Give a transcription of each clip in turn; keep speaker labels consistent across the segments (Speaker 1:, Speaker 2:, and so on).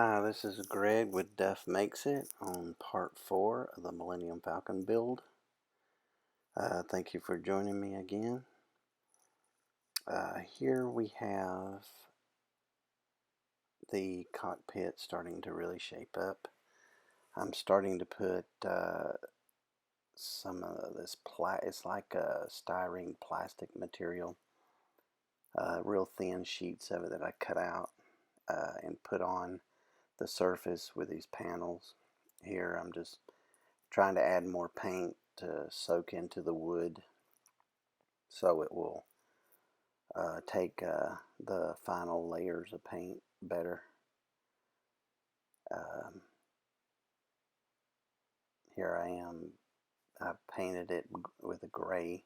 Speaker 1: Hi, this is Greg with Duff Makes It on part 4 of the Millenium Falcon build. Thank you for joining me again. Here we have the cockpit starting to really shape up. I'm starting to put some of this, it's like a styrene plastic material, real thin sheets of it that I cut out and put on the surface with these panels. Here I'm just trying to add more paint to soak into the wood so it will take the final layers of paint better. Um, Here I am. I've painted it with a gray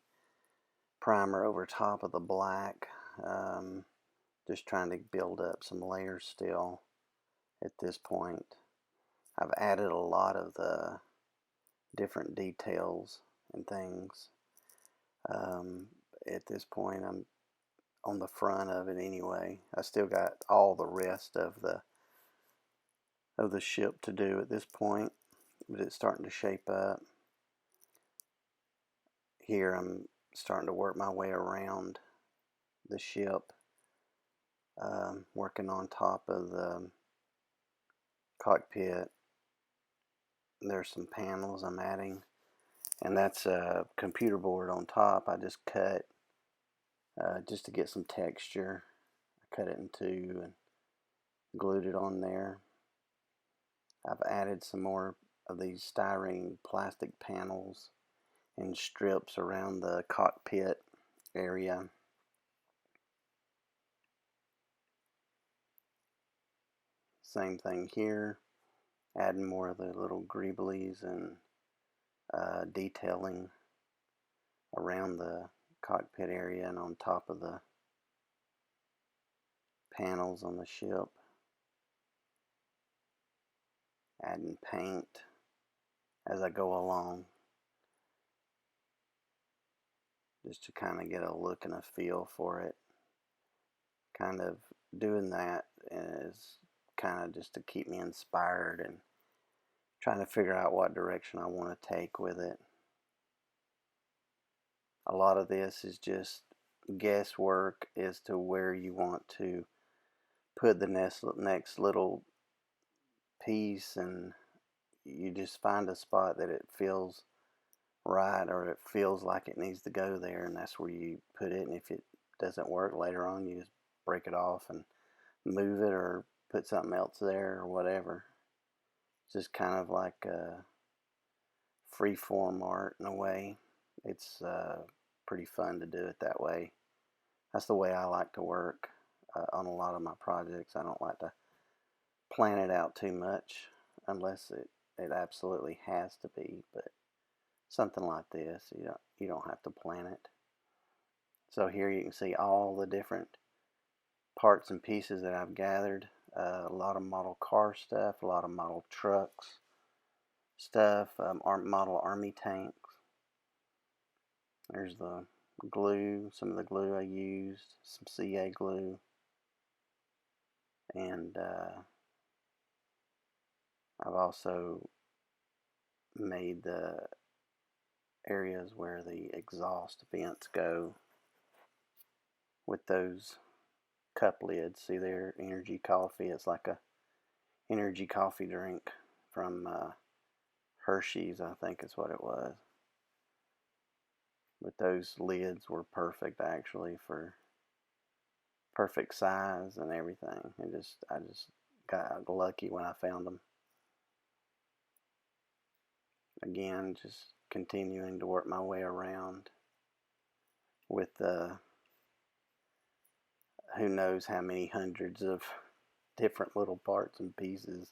Speaker 1: primer over top of the black. Just trying to build up some layers still at this point. I've added a lot of the different details and things. At this point, I'm on the front of it anyway. I still got all the rest of the ship to do at this point, but it's starting to shape up. Here I'm starting to work my way around the ship, working on top of the cockpit. There's some panels I'm adding, and that's a computer board on top. I just cut just to get some texture. I cut it in two and glued it on there. I've added some more of these styrene plastic panels and strips around the cockpit area. Same thing here, adding more of the little greeblies and detailing around the cockpit area and on top of the panels on the ship. Adding paint as I go along, just to kind of get a look and a feel for it. Kind of doing that is kind of just to keep me inspired and trying to figure out what direction I want to take with it. A lot of this is just guesswork as to where you want to put the next little piece, and you just find a spot that it feels right or it feels like it needs to go there, and that's where you put it. And if it doesn't work later on, you just break it off and move it or put something else there or whatever. It's just kind of like free form art in a way. It's pretty fun to do it that way. That's the way I like to work on a lot of my projects. I don't like to plan it out too much unless it absolutely has to be, but something like this, you don't have to plan it. So here you can see all the different parts and pieces that I've gathered. A lot of model car stuff, a lot of model trucks stuff, model army tanks. There's the glue, some of the glue I used, some CA glue, and I've also made the areas where the exhaust vents go with those cup lids. See there, energy coffee. It's like a energy coffee drink from Hershey's, I think is what it was. But those lids were perfect actually, for perfect size and everything. I just got lucky when I found them. Again, just continuing to work my way around with who knows how many hundreds of different little parts and pieces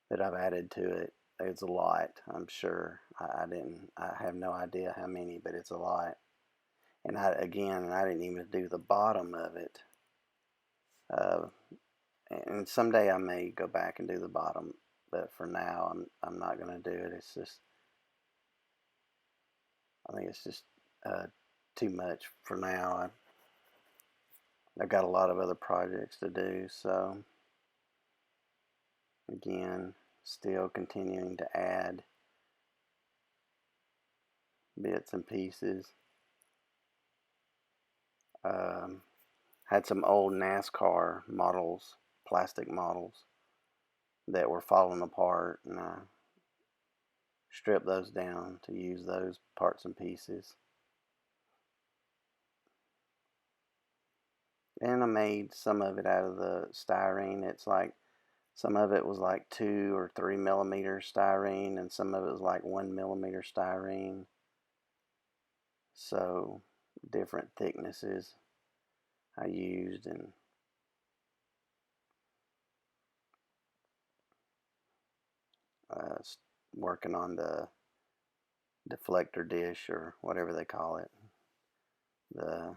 Speaker 1: that I've added to it. It's a lot, I'm sure. I have no idea how many, but it's a lot. And I didn't even do the bottom of it. And someday I may go back and do the bottom, but for now I'm not going to do it. It's just, I think it's just too much for now. I've got a lot of other projects to do, so Again, still continuing to add bits and pieces. Had some old NASCAR models, plastic models, that were falling apart, and I stripped those down to use those parts and pieces. And I made some of it out of the styrene. It's like some of it was like 2 or 3 millimeter styrene, and some of it was like 1 millimeter styrene. So different thicknesses I used, and working on the deflector dish, or whatever they call it, the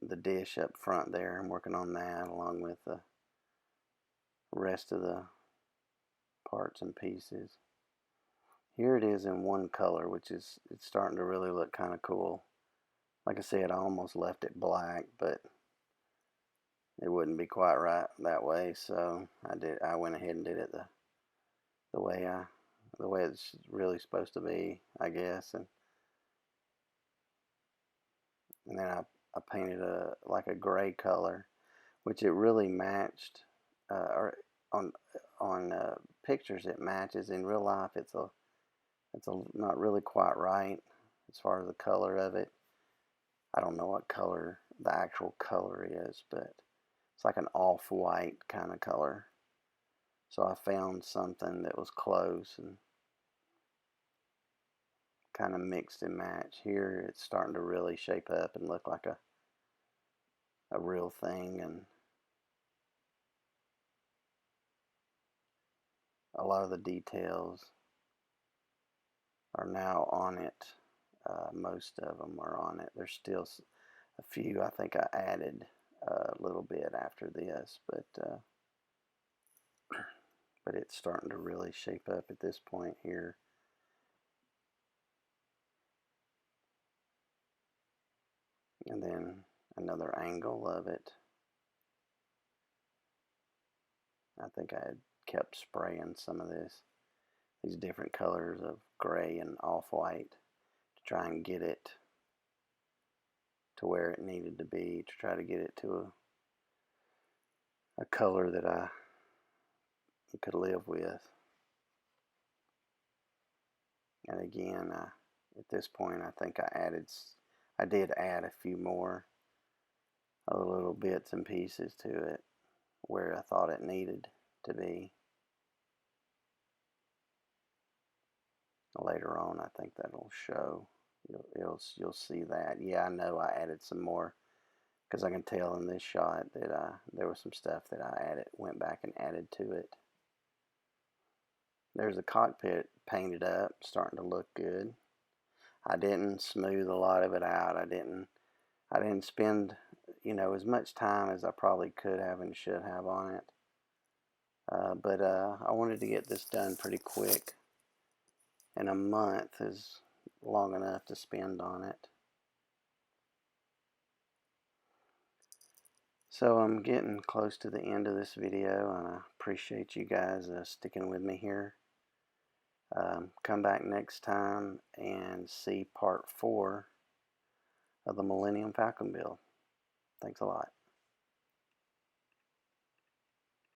Speaker 1: the dish up front there. I'm working on that along with the rest of the parts and pieces. Here it is in one color, which is, it's starting to really look kind of cool. Like I said, I almost left it black, but it wouldn't be quite right that way, so I went ahead and did it the way it's really supposed to be, I guess. And then I painted like a gray color, which it really matched, or on pictures it matches. In real life, it's not really quite right as far as the color of it. I don't know what color the actual color is, but it's like an off-white kind of color. So I found something that was close and kind of mixed and matched. Here it's starting to really shape up and look like a real thing, and a lot of the details are now on it. Most of them are on it. There's still a few I think I added a little bit after this, but it's starting to really shape up at this point here. And then another angle of it. I think I had kept spraying some of these different colors of gray and off-white to try and get it to where it needed to be, to try to get it to a color that I could live with. And again, at this point, I think I did add a few more little bits and pieces to it where I thought it needed to be. Later on, I think that'll show. You'll see that. Yeah, I know I added some more, because I can tell in this shot that there was some stuff that I went back and added to it. There's the cockpit painted up, starting to look good. I didn't smooth a lot of it out. I didn't spend, as much time as I probably could have and should have on it. But I wanted to get this done pretty quick, and a month is long enough to spend on it. So I'm getting close to the end of this video, and I appreciate you guys sticking with me here. Come back next time and see part 4 of the Millenium Falcon build. Thanks a lot.